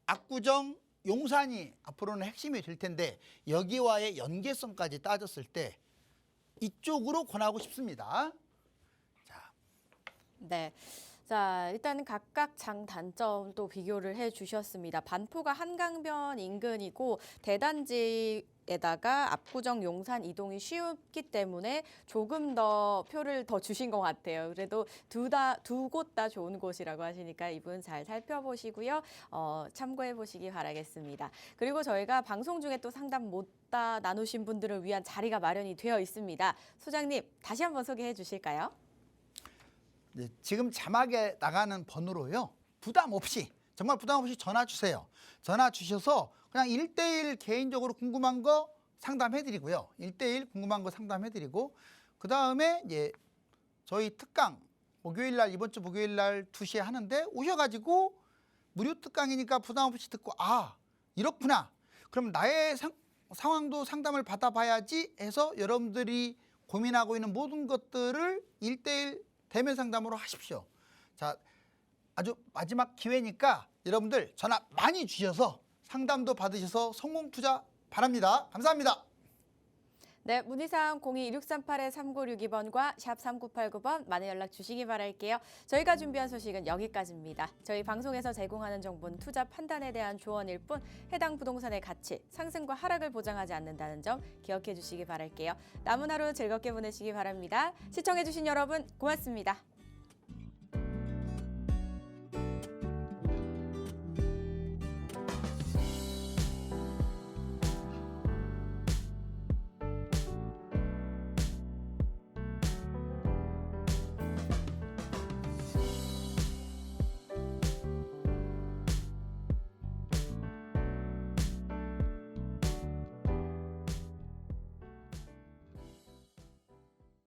압구정, 용산이 앞으로는 핵심이 될 텐데 여기와의 연계성까지 따졌을 때 이쪽으로 권하고 싶습니다. 자, 네. 자, 일단 각각 장단점도 비교를 해 주셨습니다. 반포가 한강변 인근이고 대단지에다가 압구정, 용산 이동이 쉽기 때문에 조금 더 표를 더 주신 것 같아요. 그래도 두 곳 다 좋은 곳이라고 하시니까 이분 잘 살펴보시고요. 참고해 보시기 바라겠습니다. 그리고 저희가 방송 중에 또 상담 못 다 나누신 분들을 위한 자리가 마련이 되어 있습니다. 소장님, 다시 한번 소개해 주실까요? 네, 지금 자막에 나가는 번호로요. 부담 없이 정말 부담 없이 전화 주세요. 전화 주셔서 그냥 1대1 개인적으로 궁금한 거 상담해 드리고요. 1대1 궁금한 거 상담해 드리고 그다음에 이제 저희 특강 목요일 날 이번 주 목요일 날 2시에 하는데 오셔 가지고 무료 특강이니까 부담 없이 듣고 이렇구나. 그럼 나의 상황도 상담을 받아 봐야지 해서 여러분들이 고민하고 있는 모든 것들을 1대1 대면 상담으로 하십시오. 자, 아주 마지막 기회니까 여러분들 전화 많이 주셔서 상담도 받으셔서 성공 투자 바랍니다. 감사합니다. 네, 문의사항 02-2638-3962번과 샵 3989번 많은 연락 주시기 바랄게요. 저희가 준비한 소식은 여기까지입니다. 저희 방송에서 제공하는 정보는 투자 판단에 대한 조언일 뿐 해당 부동산의 가치, 상승과 하락을 보장하지 않는다는 점 기억해 주시기 바랄게요. 남은 하루 즐겁게 보내시기 바랍니다. 시청해 주신 여러분 고맙습니다.